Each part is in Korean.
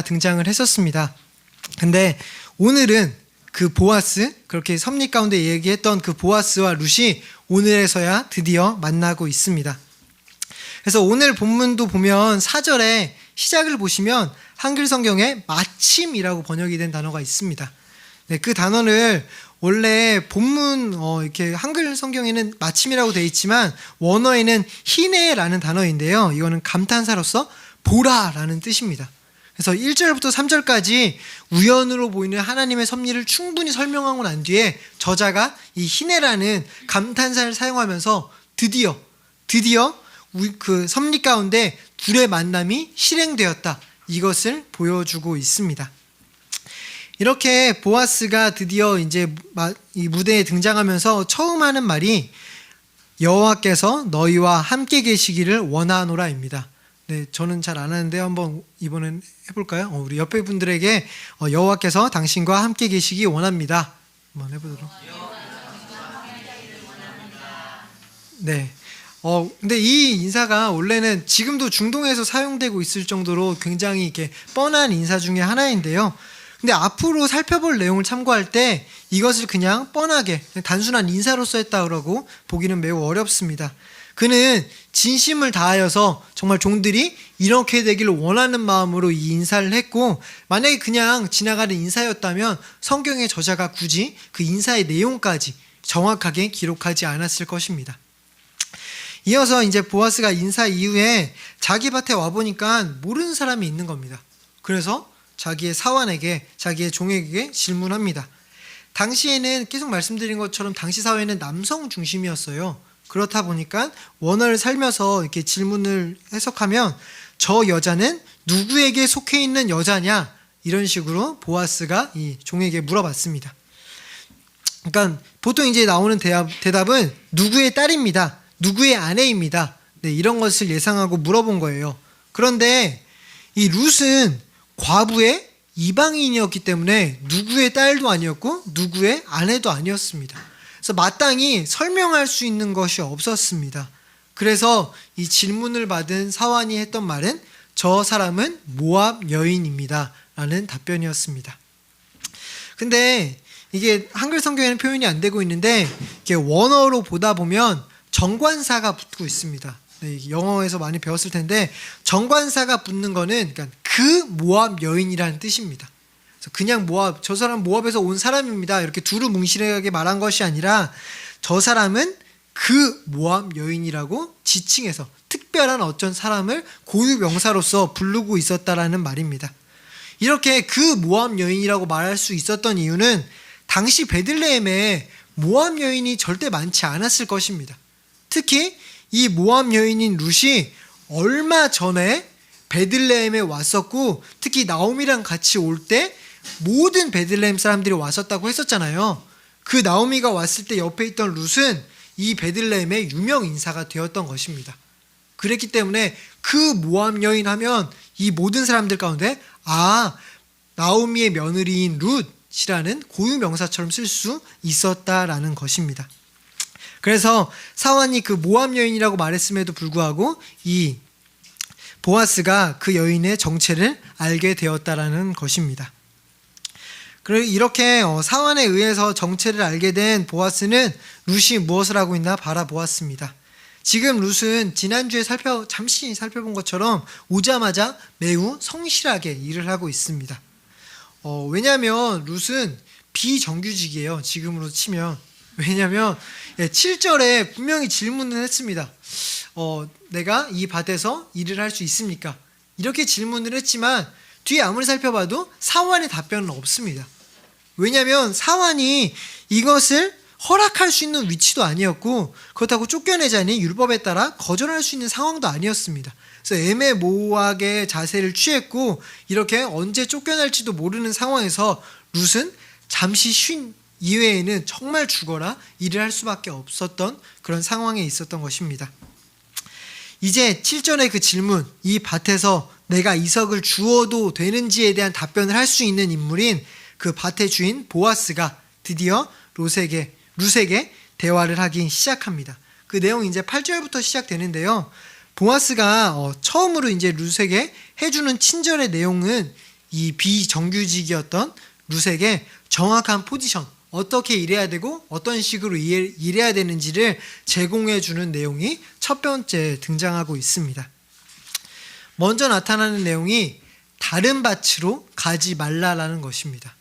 등장을 했었습니다. 근데 오늘은 그 보아스, 그렇게 섭리 가운데 얘기했던 그 보아스와 룻이 오늘에서야 드디어 만나고 있습니다. 그래서 오늘 본문도 보면 4절에 시작을 보시면 한글 성경에 마침이라고 번역이 된 단어가 있습니다. 네, 그 단어를 원래 본문 이렇게 한글 성경에는 마침이라고 되어 있지만 원어에는 희네라는 단어인데요. 이거는 감탄사로서 보라라는 뜻입니다. 그래서 1절부터 3절까지 우연으로 보이는 하나님의 섭리를 충분히 설명하고 난 뒤에 저자가 이 희네라는 감탄사를 사용하면서 드디어 그 섭리 가운데 둘의 만남이 실행되었다, 이것을 보여주고 있습니다. 이렇게 보아스가 드디어 이제 이 무대에 등장하면서 처음 하는 말이 여호와께서 너희와 함께 계시기를 원하노라입니다. 네, 저는 잘 안 하는데 한번 이번엔 해볼까요? 우리 옆에 분들에게 여호와께서 당신과 함께 계시기 원합니다. 한번 해보도록. 네. 근데 이 인사가 원래는 지금도 중동에서 사용되고 있을 정도로 굉장히 이렇게 뻔한 인사 중에 하나인데요. 근데 앞으로 살펴볼 내용을 참고할 때 이것을 그냥 뻔하게 단순한 인사로서 했다 그러고 보기는 매우 어렵습니다. 그는 진심을 다하여서 정말 종들이 이렇게 되기를 원하는 마음으로 이 인사를 했고, 만약에 그냥 지나가는 인사였다면 성경의 저자가 굳이 그 인사의 내용까지 정확하게 기록하지 않았을 것입니다. 이어서 이제 보아스가 인사 이후에 자기 밭에 와보니까 모르는 사람이 있는 겁니다. 그래서 자기의 사환에게, 자기의 종에게 질문합니다. 당시에는 계속 말씀드린 것처럼 당시 사회는 남성 중심이었어요. 그렇다 보니까 원어를 살면서 이렇게 질문을 해석하면 저 여자는 누구에게 속해 있는 여자냐, 이런 식으로 보아스가 이 종에게 물어봤습니다. 그러니까 보통 이제 나오는 대답은 누구의 딸입니다, 누구의 아내입니다. 네, 이런 것을 예상하고 물어본 거예요. 그런데 이 룻은 과부의 이방인이었기 때문에 누구의 딸도 아니었고 누구의 아내도 아니었습니다. 그래서 마땅히 설명할 수 있는 것이 없었습니다. 그래서 이 질문을 받은 사환이 했던 말은 저 사람은 모압 여인입니다 라는 답변이었습니다. 근데 이게 한글 성경에는 표현이 안 되고 있는데 이게 원어로 보다 보면 정관사가 붙고 있습니다. 네, 영어에서 많이 배웠을 텐데 정관사가 붙는 거는 그러니까 그 모압 여인이라는 뜻입니다. 그래서 그냥 모압, 저 사람 모압에서 온 사람입니다, 이렇게 두루뭉실하게 말한 것이 아니라 저 사람은 그 모압 여인이라고 지칭해서 특별한 어떤 사람을 고유 명사로서 부르고 있었다라는 말입니다. 이렇게 그 모압 여인이라고 말할 수 있었던 이유는 당시 베들레헴에 모압 여인이 절대 많지 않았을 것입니다. 특히 이 모압 여인인 룻이 얼마 전에 베들레헴에 왔었고, 특히 나오미랑 같이 올 때 모든 베들레헴 사람들이 왔었다고 했었잖아요. 그 나오미가 왔을 때 옆에 있던 룻은 이 베들레헴의 유명 인사가 되었던 것입니다. 그랬기 때문에 그 모압 여인 하면 이 모든 사람들 가운데 나오미의 며느리인 룻이라는 고유 명사처럼 쓸 수 있었다라는 것입니다. 그래서 사환이 그 모압 여인이라고 말했음에도 불구하고 이 보아스가 그 여인의 정체를 알게 되었다라는 것입니다. 그리고 이렇게 사환에 의해서 정체를 알게 된 보아스는 룻이 무엇을 하고 있나 바라보았습니다. 지금 룻은 지난주에 잠시 살펴본 것처럼 오자마자 매우 성실하게 일을 하고 있습니다. 왜냐하면 룻은 비정규직이에요, 지금으로 치면. 왜냐하면 7절에 분명히 질문을 했습니다. 내가 이 밭에서 일을 할 수 있습니까? 이렇게 질문을 했지만 뒤에 아무리 살펴봐도 사환의 답변은 없습니다. 왜냐하면 사환이 이것을 허락할 수 있는 위치도 아니었고, 그렇다고 쫓겨내자니 율법에 따라 거절할 수 있는 상황도 아니었습니다. 그래서 애매모호하게 자세를 취했고, 이렇게 언제 쫓겨날지도 모르는 상황에서 룻은 잠시 쉰 이외에는 정말 죽어라 일을 할 수밖에 없었던 그런 상황에 있었던 것입니다. 이제 7절의 그 질문, 이 밭에서 내가 이석을 주어도 되는지에 대한 답변을 할 수 있는 인물인 그 밭의 주인 보아스가 드디어 룻에게 대화를 하기 시작합니다. 그 내용이 이제 8절부터 시작되는데요. 보아스가 처음으로 이제 룻에게 해주는 친절의 내용은 이 비정규직이었던 룻에게 정확한 포지션, 어떻게 일해야 되고 어떤 식으로 일해야 되는지를 제공해 주는 내용이 첫 번째 등장하고 있습니다. 먼저 나타나는 내용이 다른 밭으로 가지 말라라는 것입니다.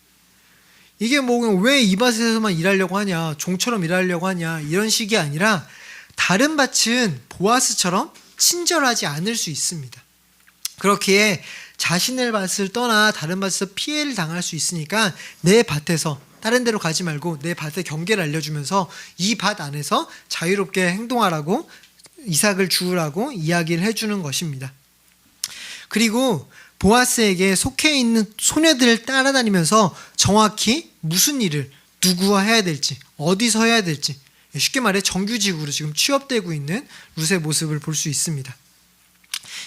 이게 뭐 왜 이 밭에서만 일하려고 하냐, 종처럼 일하려고 하냐, 이런 식이 아니라 다른 밭은 보아스처럼 친절하지 않을 수 있습니다. 그렇기에 자신의 밭을 떠나 다른 밭에서 피해를 당할 수 있으니까 내 밭에서 다른 데로 가지 말고 내 밭의 경계를 알려주면서 이 밭 안에서 자유롭게 행동하라고, 이삭을 주우라고 이야기를 해주는 것입니다. 그리고 보아스에게 속해 있는 소녀들을 따라다니면서 정확히 무슨 일을 누구와 해야 될지, 어디서 해야 될지, 쉽게 말해 정규직으로 지금 취업되고 있는 룻의 모습을 볼 수 있습니다.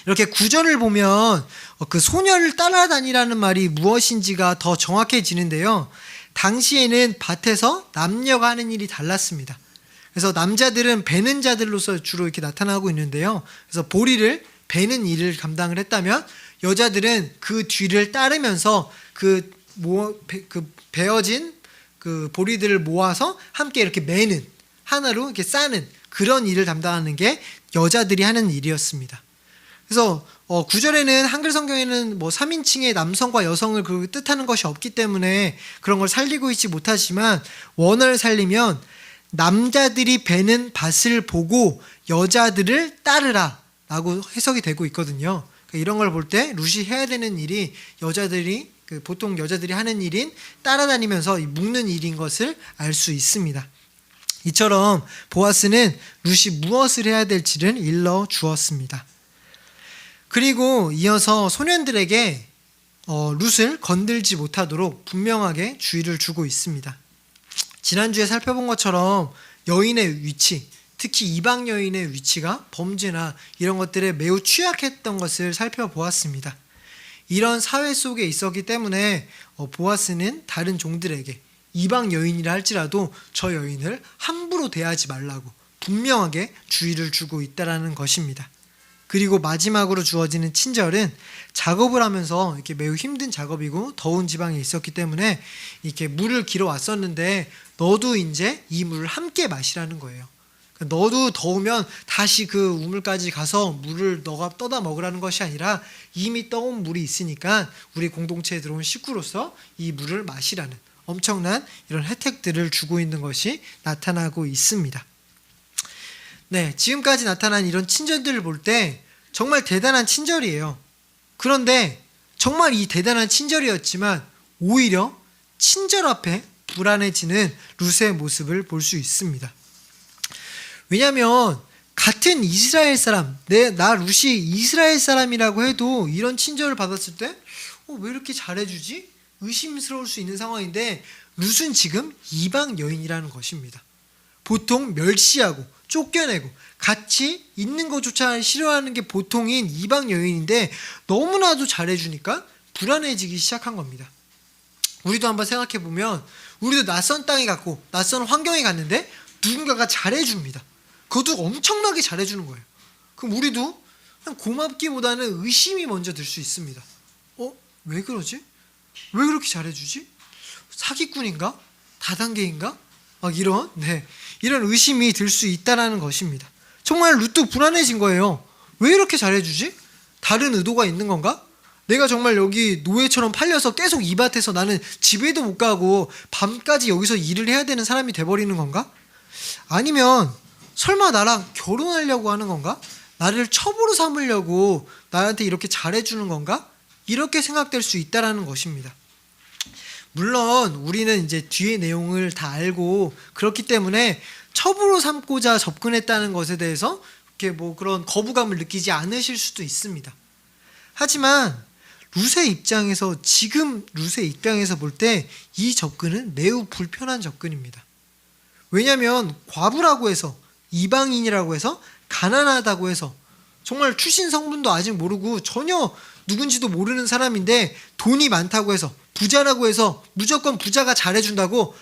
이렇게 구절을 보면 그 소녀를 따라다니라는 말이 무엇인지가 더 정확해지는데요. 당시에는 밭에서 남녀가 하는 일이 달랐습니다. 그래서 남자들은 베는 자들로서 주로 이렇게 나타나고 있는데요. 그래서 보리를 베는 일을 감당을 했다면 여자들은 그 뒤를 따르면서 그 베어진 그 보리들을 모아서 함께 이렇게 매는, 하나로 이렇게 싸는 그런 일을 담당하는 게 여자들이 하는 일이었습니다. 그래서 9절에는 한글 성경에는 뭐 3인칭의 남성과 여성을 그 뜻하는 것이 없기 때문에 그런 걸 살리고 있지 못하지만, 원어를 살리면 남자들이 베는 밭을 보고 여자들을 따르라 라고 해석이 되고 있거든요. 그러니까 이런 걸 볼 때 룻이 해야 되는 일이 여자들이 보통 여자들이 하는 일인 따라다니면서 묶는 일인 것을 알 수 있습니다. 이처럼 보아스는 룻이 무엇을 해야 될지를 일러 주었습니다. 그리고 이어서 소년들에게 룻을 건들지 못하도록 분명하게 주의를 주고 있습니다. 지난주에 살펴본 것처럼 여인의 위치, 특히 이방 여인의 위치가 범죄나 이런 것들에 매우 취약했던 것을 살펴보았습니다. 이런 사회 속에 있었기 때문에 보아스는 다른 종들에게 이방 여인이라 할지라도 저 여인을 함부로 대하지 말라고 분명하게 주의를 주고 있다는 것입니다. 그리고 마지막으로 주어지는 친절은 작업을 하면서 이렇게 매우 힘든 작업이고 더운 지방에 있었기 때문에 이렇게 물을 길어 왔었는데 너도 이제 이 물을 함께 마시라는 거예요. 너도 더우면 다시 그 우물까지 가서 물을 너가 떠다 먹으라는 것이 아니라 이미 떠온 물이 있으니까 우리 공동체에 들어온 식구로서 이 물을 마시라는 엄청난 이런 혜택들을 주고 있는 것이 나타나고 있습니다. 네, 지금까지 나타난 이런 친절들을 볼 때 정말 대단한 친절이에요. 그런데 정말 이 대단한 친절이었지만 오히려 친절 앞에 불안해지는 룻의 모습을 볼 수 있습니다. 왜냐하면 같은 이스라엘 사람, 나 룻이 이스라엘 사람이라고 해도 이런 친절을 받았을 때 왜 이렇게 잘해주지? 의심스러울 수 있는 상황인데 룻은 지금 이방 여인이라는 것입니다. 보통 멸시하고 쫓겨내고 같이 있는 것조차 싫어하는 게 보통인 이방 여인인데 너무나도 잘해주니까 불안해지기 시작한 겁니다. 우리도 한번 생각해보면 우리도 낯선 땅에 갔고 낯선 환경에 갔는데 누군가가 잘해줍니다. 그것도 엄청나게 잘해주는 거예요. 그럼 우리도 그냥 고맙기보다는 의심이 먼저 들 수 있습니다. 왜 그러지? 왜 그렇게 잘해주지? 사기꾼인가? 다단계인가? 막 이런 의심이 들 수 있다는 것입니다. 정말 룻도 불안해진 거예요. 왜 이렇게 잘해주지? 다른 의도가 있는 건가? 내가 정말 여기 노예처럼 팔려서 계속 이 밭에서 나는 집에도 못 가고 밤까지 여기서 일을 해야 되는 사람이 돼버리는 건가? 아니면 설마 나랑 결혼하려고 하는 건가? 나를 첩으로 삼으려고 나한테 이렇게 잘해주는 건가? 이렇게 생각될 수 있다는 것입니다. 물론 우리는 이제 뒤의 내용을 다 알고 그렇기 때문에 첩으로 삼고자 접근했다는 것에 대해서 이렇게 뭐 그런 거부감을 느끼지 않으실 수도 있습니다. 하지만 룻의 입장에서 볼 때 이 접근은 매우 불편한 접근입니다. 왜냐하면 과부라고 해서, 이방인이라고 해서, 가난하다고 해서, 정말 출신 성분도 아직 모르고 전혀 누군지도 모르는 사람인데 돈이 많다고 해서, 부자라고 해서 무조건 부자가 잘해준다고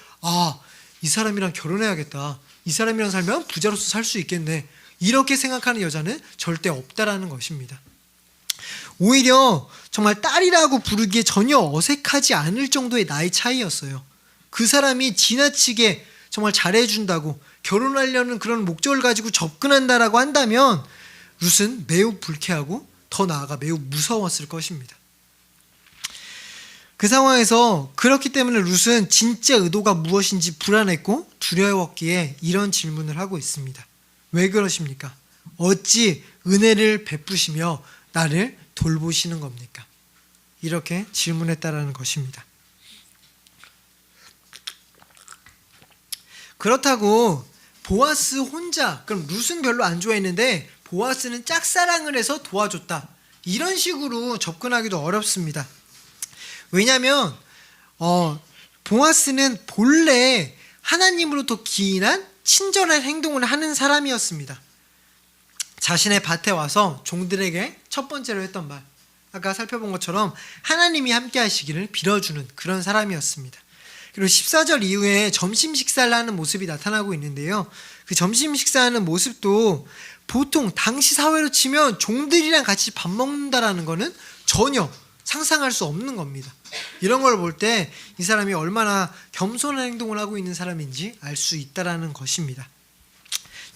이 사람이랑 결혼해야겠다, 이 사람이랑 살면 부자로서 살 수 있겠네, 이렇게 생각하는 여자는 절대 없다라는 것입니다. 오히려 정말 딸이라고 부르기에 전혀 어색하지 않을 정도의 나이 차이였어요. 그 사람이 지나치게 정말 잘해준다고 결혼하려는 그런 목적을 가지고 접근한다라고 한다면 룻은 매우 불쾌하고 더 나아가 매우 무서웠을 것입니다. 그 상황에서 그렇기 때문에 룻은 진짜 의도가 무엇인지 불안했고 두려웠기에 이런 질문을 하고 있습니다. 왜 그러십니까? 어찌 은혜를 베푸시며 나를 돌보시는 겁니까? 이렇게 질문했다라는 것입니다. 그렇다고 보아스 혼자, 그럼 룻은 별로 안 좋아했는데 보아스는 짝사랑을 해서 도와줬다, 이런 식으로 접근하기도 어렵습니다. 왜냐하면 보아스는 본래 하나님으로부터 기인한 친절한 행동을 하는 사람이었습니다. 자신의 밭에 와서 종들에게 첫 번째로 했던 말, 아까 살펴본 것처럼 하나님이 함께 하시기를 빌어주는 그런 사람이었습니다. 그리고 14절 이후에 점심 식사를 하는 모습이 나타나고 있는데요, 그 점심 식사하는 모습도 보통 당시 사회로 치면 종들이랑 같이 밥 먹는다라는 것은 전혀 상상할 수 없는 겁니다. 이런 걸 볼 때 이 사람이 얼마나 겸손한 행동을 하고 있는 사람인지 알 수 있다라는 것입니다.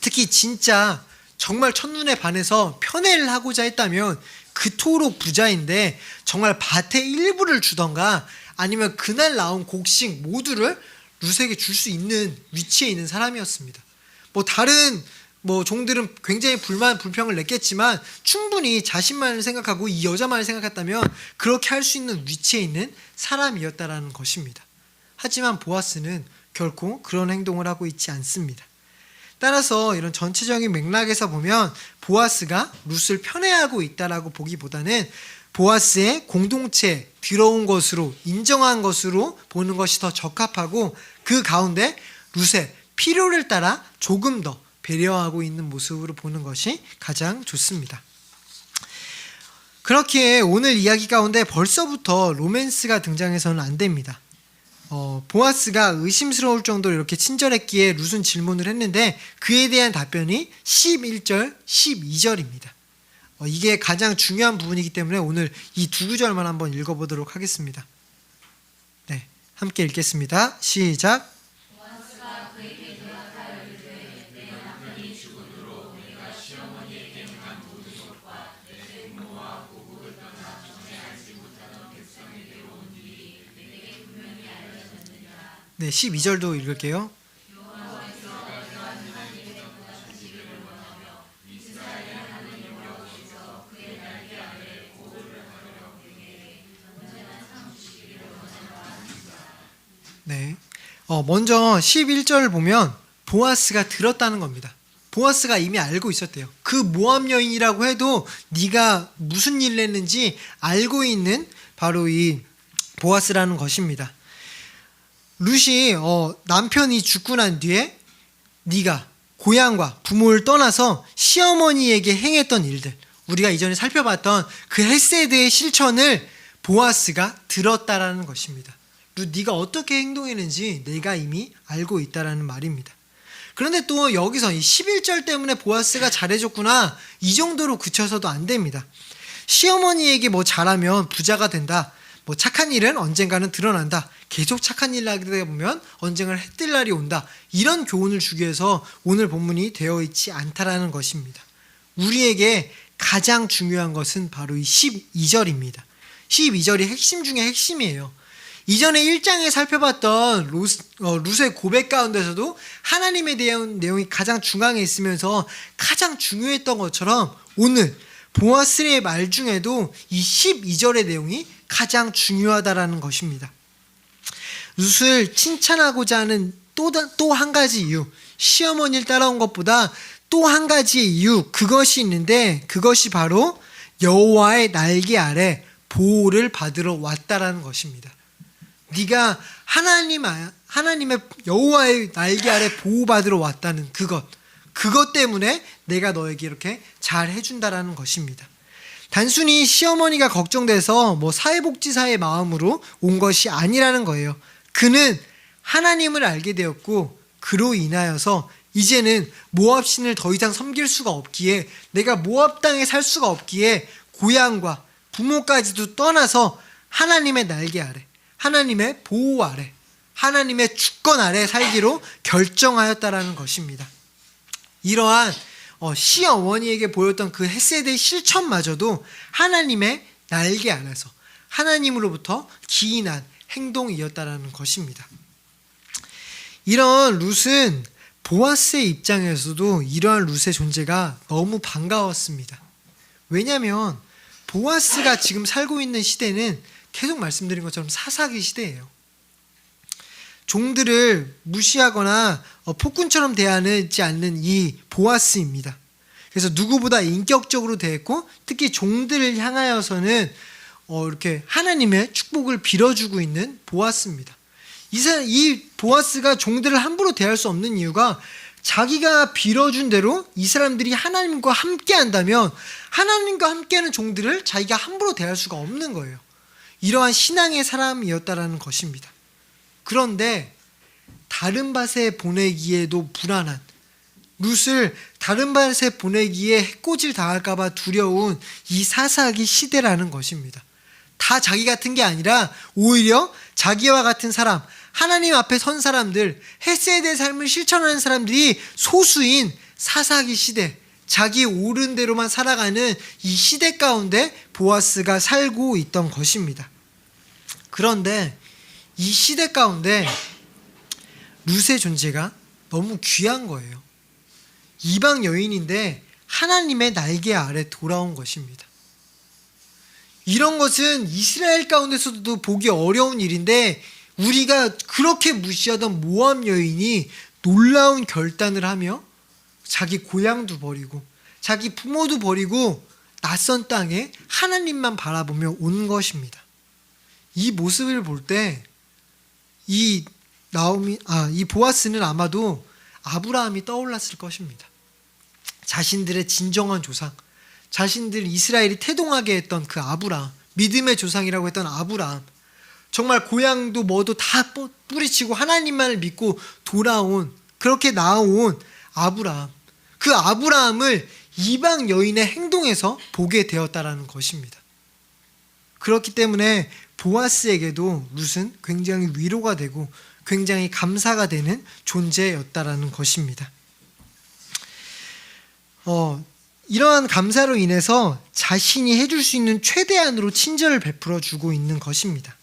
특히 진짜 정말 첫눈에 반해서 편애를 하고자 했다면 그토록 부자인데 정말 밭의 일부를 주던가 아니면 그날 나온 곡식 모두를 룻에게 줄 수 있는 위치에 있는 사람이었습니다. 다른 종들은 굉장히 불평을 냈겠지만 충분히 자신만을 생각하고 이 여자만을 생각했다면 그렇게 할 수 있는 위치에 있는 사람이었다라는 것입니다. 하지만 보아스는 결코 그런 행동을 하고 있지 않습니다. 따라서 이런 전체적인 맥락에서 보면 보아스가 룻을 편애하고 있다라고 보기보다는 보아스의 공동체에 들어온 것으로 인정한 것으로 보는 것이 더 적합하고, 그 가운데 룻의 필요를 따라 조금 더 배려하고 있는 모습으로 보는 것이 가장 좋습니다. 그렇기에 오늘 이야기 가운데 벌써부터 로맨스가 등장해서는 안 됩니다. 보아스가 의심스러울 정도로 이렇게 친절했기에 룻은 질문을 했는데 그에 대한 답변이 11절, 12절입니다. 이게 가장 중요한 부분이기 때문에 오늘 이 두 구절만 한번 읽어보도록 하겠습니다. 네, 함께 읽겠습니다. 시작. 네, 12절도 읽을게요. 네, 먼저 11절 보면 보아스가 들었다는 겁니다. 보아스가 이미 알고 있었대요. 그 모압 여인이라고 해도 네가 무슨 일을 했는지 알고 있는 바로 이 보아스라는 것입니다. 룻이 남편이 죽고 난 뒤에 네가 고향과 부모를 떠나서 시어머니에게 행했던 일들, 우리가 이전에 살펴봤던 그 헤세드의 실천을 보아스가 들었다라는 것입니다. 룻, 네가 어떻게 행동했는지 내가 이미 알고 있다라는 말입니다. 그런데 또 여기서 이 11절 때문에 보아스가 잘해줬구나, 이 정도로 그쳐서도 안 됩니다. 시어머니에게 잘하면 부자가 된다, 착한 일은 언젠가는 드러난다, 계속 착한 일을 하게 보면 언젠가는 해뜰 날이 온다, 이런 교훈을 주기 위해서 오늘 본문이 되어 있지 않다라는 것입니다. 우리에게 가장 중요한 것은 바로 이 12절입니다. 12절이 핵심 중에 핵심이에요. 이전에 1장에 살펴봤던 룻의 고백 가운데서도 하나님에 대한 내용이 가장 중앙에 있으면서 가장 중요했던 것처럼 오늘 보아스의 말 중에도 이 12절의 내용이 가장 중요하다라는 것입니다. 룻을 칭찬하고자 하는 또 한 가지 이유, 시어머니를 따라온 것보다 또 한 가지의 이유, 그것이 있는데 그것이 바로 여호와의 날개 아래 보호를 받으러 왔다라는 것입니다. 네가 하나님의 여호와의 날개 아래 보호받으러 왔다는 그것 때문에 내가 너에게 이렇게 잘 해준다라는 것입니다. 단순히 시어머니가 걱정돼서 사회복지사의 마음으로 온 것이 아니라는 거예요. 그는 하나님을 알게 되었고 그로 인하여서 이제는 모압 신을 더 이상 섬길 수가 없기에, 내가 모압 땅에 살 수가 없기에 고향과 부모까지도 떠나서 하나님의 날개 아래, 하나님의 보호 아래, 하나님의 주권 아래 살기로 결정하였다라는 것입니다. 이러한 시어머니에게 보였던 그 헤세드의 실천마저도 하나님의 날개 아래서 하나님으로부터 기인한 행동이었다라는 것입니다. 이런 룻은 보아스의 입장에서도 이러한 룻의 존재가 너무 반가웠습니다. 왜냐하면 보아스가 지금 살고 있는 시대는 계속 말씀드린 것처럼 사사기 시대예요. 종들을 무시하거나 폭군처럼 대하지 않는 이 보아스입니다. 그래서 누구보다 인격적으로 대했고 특히 종들을 향하여서는 이렇게 하나님의 축복을 빌어주고 있는 보아스입니다. 이 보아스가 종들을 함부로 대할 수 없는 이유가 자기가 빌어준 대로 이 사람들이 하나님과 함께 한다면 하나님과 함께하는 종들을 자기가 함부로 대할 수가 없는 거예요. 이러한 신앙의 사람이었다라는 것입니다. 그런데 다른 밭에 보내기에도 불안한, 룻을 다른 밭에 보내기에 해코지를 당할까봐 두려운 이 사사기 시대라는 것입니다. 다 자기 같은 게 아니라 오히려 자기와 같은 사람, 하나님 앞에 선 사람들, 헤세드의 삶을 실천하는 사람들이 소수인 사사기 시대, 자기 옳은 대로만 살아가는 이 시대 가운데 보아스가 살고 있던 것입니다. 그런데 이 시대 가운데 룻의 존재가 너무 귀한 거예요. 이방 여인인데 하나님의 날개 아래 돌아온 것입니다. 이런 것은 이스라엘 가운데서도 보기 어려운 일인데 우리가 그렇게 무시하던 모압 여인이 놀라운 결단을 하며 자기 고향도 버리고 자기 부모도 버리고 낯선 땅에 하나님만 바라보며 온 것입니다. 이 모습을 볼 때 이 보아스는 아마도 아브라함이 떠올랐을 것입니다. 자신들의 진정한 조상, 자신들 이스라엘이 태동하게 했던 그 아브라함, 믿음의 조상이라고 했던 아브라함, 정말 고향도 뭐도 다 뿌리치고 하나님만을 믿고 돌아온, 그렇게 나아온 아브라함, 그 아브라함을 이방 여인의 행동에서 보게 되었다라는 것입니다. 그렇기 때문에 보아스에게도 룻은 굉장히 위로가 되고 굉장히 감사가 되는 존재였다라는 것입니다. 이러한 감사로 인해서 자신이 해줄 수 있는 최대한으로 친절을 베풀어 주고 있는 것입니다.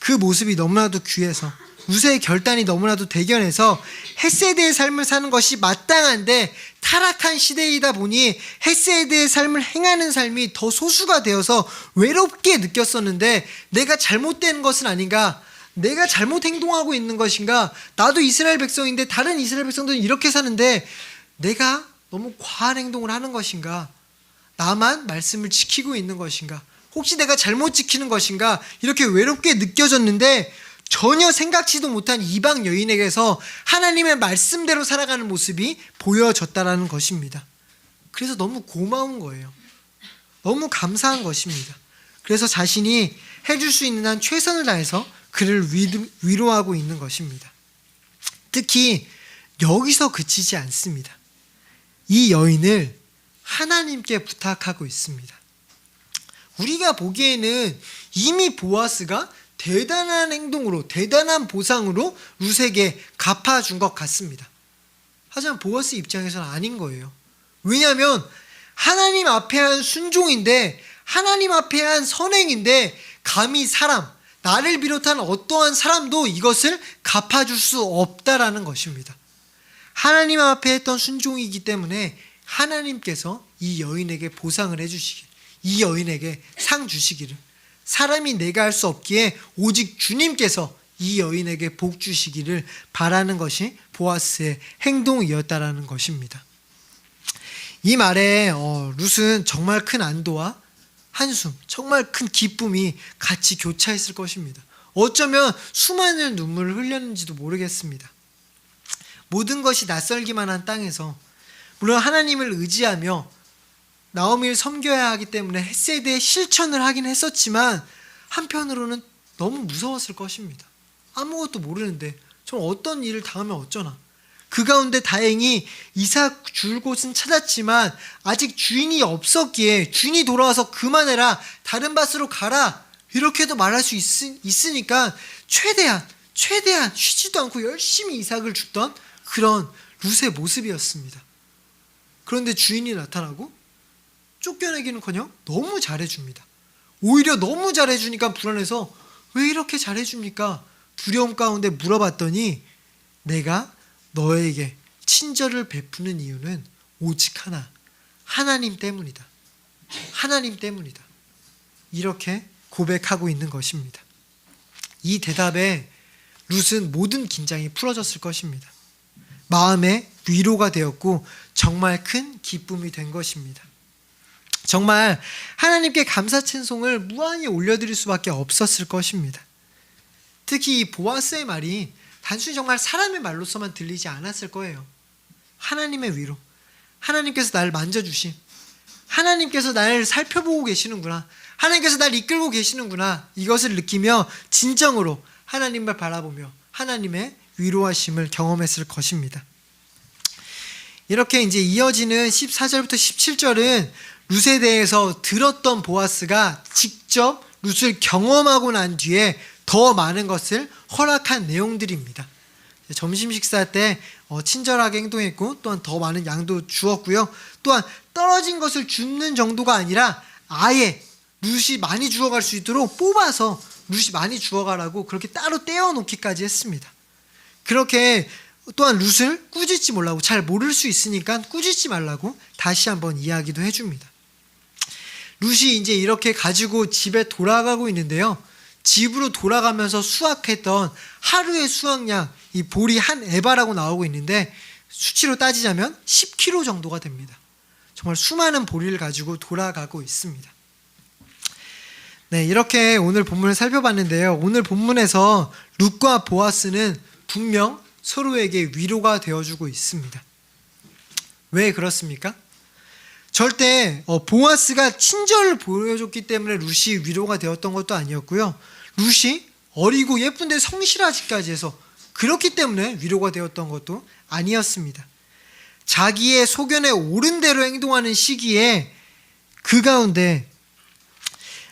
그 모습이 너무나도 귀해서 룻의 결단이 너무나도 대견해서 헤세드의 삶을 사는 것이 마땅한데 타락한 시대이다 보니 헤세드의 삶을 행하는 삶이 더 소수가 되어서 외롭게 느꼈었는데 내가 잘못된 것은 아닌가? 내가 잘못 행동하고 있는 것인가? 나도 이스라엘 백성인데 다른 이스라엘 백성들은 이렇게 사는데 내가 너무 과한 행동을 하는 것인가? 나만 말씀을 지키고 있는 것인가? 혹시 내가 잘못 지키는 것인가? 이렇게 외롭게 느껴졌는데 전혀 생각지도 못한 이방 여인에게서 하나님의 말씀대로 살아가는 모습이 보여졌다라는 것입니다. 그래서 너무 고마운 거예요. 너무 감사한 것입니다. 그래서 자신이 해줄 수 있는 한 최선을 다해서 그를 위로하고 있는 것입니다. 특히 여기서 그치지 않습니다. 이 여인을 하나님께 부탁하고 있습니다. 우리가 보기에는 이미 보아스가 대단한 행동으로, 대단한 보상으로 룻에게 갚아준 것 같습니다. 하지만 보아스 입장에서는 아닌 거예요. 왜냐하면 하나님 앞에 한 순종인데, 하나님 앞에 한 선행인데 감히 사람, 나를 비롯한 어떠한 사람도 이것을 갚아줄 수 없다라는 것입니다. 하나님 앞에 했던 순종이기 때문에 하나님께서 이 여인에게 보상을 해주시길, 이 여인에게 상 주시기를, 사람이 내가 할 수 없기에 오직 주님께서 이 여인에게 복 주시기를 바라는 것이 보아스의 행동이었다라는 것입니다. 이 말에 룻은 정말 큰 안도와 한숨, 정말 큰 기쁨이 같이 교차했을 것입니다. 어쩌면 수많은 눈물을 흘렸는지도 모르겠습니다. 모든 것이 낯설기만 한 땅에서 물론 하나님을 의지하며 나오미를 섬겨야 하기 때문에 헤세드의 실천을 하긴 했었지만 한편으로는 너무 무서웠을 것입니다. 아무것도 모르는데 좀 어떤 일을 당하면 어쩌나. 그 가운데 다행히 이삭 줄 곳은 찾았지만 아직 주인이 없었기에 주인이 돌아와서 그만해라, 다른 밭으로 가라, 이렇게도 말할 수 있으니까 최대한 쉬지도 않고 열심히 이삭을 줍던 그런 룻의 모습이었습니다. 그런데 주인이 나타나고 쫓겨내기는커녕 너무 잘해줍니다. 오히려 너무 잘해주니까 불안해서 왜 이렇게 잘해줍니까? 두려움 가운데 물어봤더니 내가 너에게 친절을 베푸는 이유는 오직 하나, 하나님 때문이다. 하나님 때문이다. 이렇게 고백하고 있는 것입니다. 이 대답에 룻은 모든 긴장이 풀어졌을 것입니다. 마음에 위로가 되었고 정말 큰 기쁨이 된 것입니다. 정말 하나님께 감사 찬송을 무한히 올려드릴 수밖에 없었을 것입니다. 특히 이 보아스의 말이 단순히 정말 사람의 말로서만 들리지 않았을 거예요. 하나님의 위로, 하나님께서 나를 만져주심, 하나님께서 나를 살펴보고 계시는구나, 하나님께서 나를 이끌고 계시는구나, 이것을 느끼며 진정으로 하나님을 바라보며 하나님의 위로하심을 경험했을 것입니다. 이렇게 이제 이어지는 14절부터 17절은 룻에 대해서 들었던 보아스가 직접 룻을 경험하고 난 뒤에 더 많은 것을 허락한 내용들입니다. 점심 식사 때 친절하게 행동했고 또한 더 많은 양도 주었고요. 또한 떨어진 것을 줍는 정도가 아니라 아예 룻이 많이 주워갈 수 있도록 뽑아서 룻이 많이 주워가라고 그렇게 따로 떼어놓기까지 했습니다. 그렇게 또한 룻을 꾸짖지 말라고, 잘 모를 수 있으니까 꾸짖지 말라고 다시 한번 이야기도 해줍니다. 룻이 이제 이렇게 가지고 집에 돌아가고 있는데요. 집으로 돌아가면서 수확했던 하루의 수확량, 이 보리 한 에바라고 나오고 있는데 수치로 따지자면 10kg 정도가 됩니다. 정말 수많은 보리를 가지고 돌아가고 있습니다. 네, 이렇게 오늘 본문을 살펴봤는데요. 오늘 본문에서 룻과 보아스는 분명 서로에게 위로가 되어주고 있습니다. 왜 그렇습니까? 절대 보아스가 친절을 보여줬기 때문에 룻이 위로가 되었던 것도 아니었고요. 룻이 어리고 예쁜데 성실하기까지 해서 그렇기 때문에 위로가 되었던 것도 아니었습니다. 자기의 소견에 옳은 대로 행동하는 시기에 그 가운데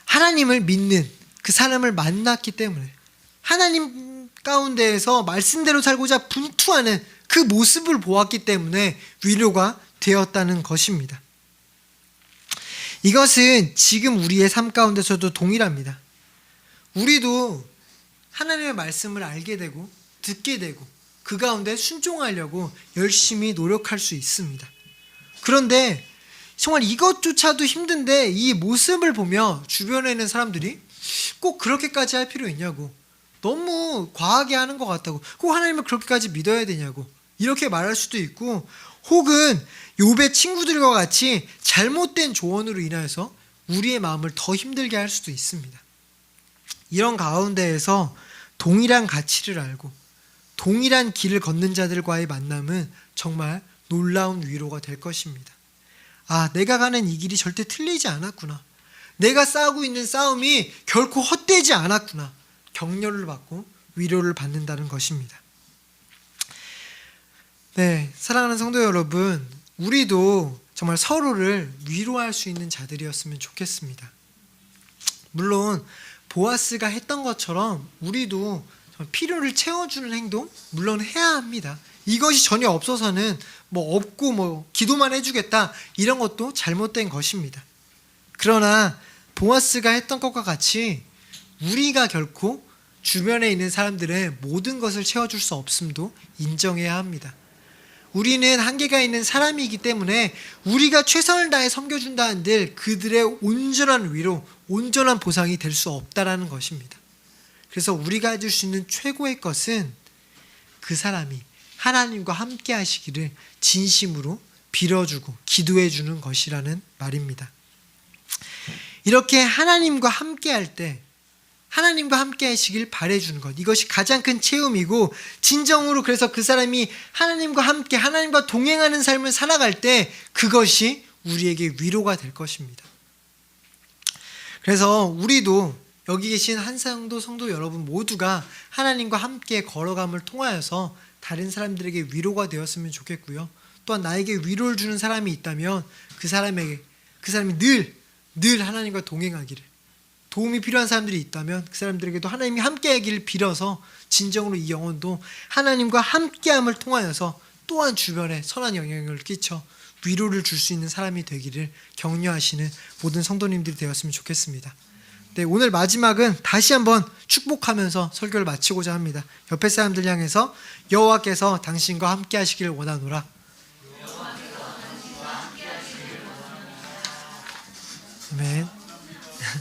하나님을 믿는 그 사람을 만났기 때문에, 하나님 가운데에서 말씀대로 살고자 분투하는 그 모습을 보았기 때문에 위로가 되었다는 것입니다. 이것은 지금 우리의 삶 가운데서도 동일합니다. 우리도 하나님의 말씀을 알게 되고 듣게 되고 그 가운데 순종하려고 열심히 노력할 수 있습니다. 그런데 정말 이것조차도 힘든데 이 모습을 보며 주변에 있는 사람들이 꼭 그렇게까지 할 필요 있냐고, 너무 과하게 하는 것 같다고, 꼭 하나님을 그렇게까지 믿어야 되냐고 이렇게 말할 수도 있고, 혹은 욥의 친구들과 같이 잘못된 조언으로 인하여서 우리의 마음을 더 힘들게 할 수도 있습니다. 이런 가운데에서 동일한 가치를 알고 동일한 길을 걷는 자들과의 만남은 정말 놀라운 위로가 될 것입니다. 아, 내가 가는 이 길이 절대 틀리지 않았구나, 내가 싸우고 있는 싸움이 결코 헛되지 않았구나, 격려를 받고 위로를 받는다는 것입니다. 네, 사랑하는 성도 여러분, 우리도 정말 서로를 위로할 수 있는 자들이었으면 좋겠습니다. 물론 보아스가 했던 것처럼 우리도 필요를 채워주는 행동 물론 해야 합니다. 이것이 전혀 없어서는 없고 기도만 해주겠다, 이런 것도 잘못된 것입니다. 그러나 보아스가 했던 것과 같이 우리가 결코 주변에 있는 사람들의 모든 것을 채워줄 수 없음도 인정해야 합니다. 우리는 한계가 있는 사람이기 때문에 우리가 최선을 다해 섬겨준다 한들 그들의 온전한 위로, 온전한 보상이 될 수 없다라는 것입니다. 그래서 우리가 해줄 수 있는 최고의 것은 그 사람이 하나님과 함께 하시기를 진심으로 빌어주고 기도해주는 것이라는 말입니다. 이렇게 하나님과 함께 할 때 하나님과 함께 하시길 바라주는 것, 이것이 가장 큰 체험이고, 진정으로 그래서 그 사람이 하나님과 함께 하나님과 동행하는 삶을 살아갈 때 그것이 우리에게 위로가 될 것입니다. 그래서 우리도 여기 계신 한상도 성도 여러분 모두가 하나님과 함께 걸어감을 통하여서 다른 사람들에게 위로가 되었으면 좋겠고요. 또한 나에게 위로를 주는 사람이 있다면 그 사람이 늘 하나님과 동행하기를, 도움이 필요한 사람들이 있다면 그 사람들에게도 하나님이 함께하기를 빌어서 진정으로 이 영혼도 하나님과 함께함을 통하여서 또한 주변에 선한 영향을 끼쳐 위로를 줄 수 있는 사람이 되기를 격려하시는 모든 성도님들이 되었으면 좋겠습니다. 네, 오늘 마지막은 다시 한번 축복하면서 설교를 마치고자 합니다. 옆에 사람들 향해서 여호와께서 당신과 함께 하시기를 원하노라.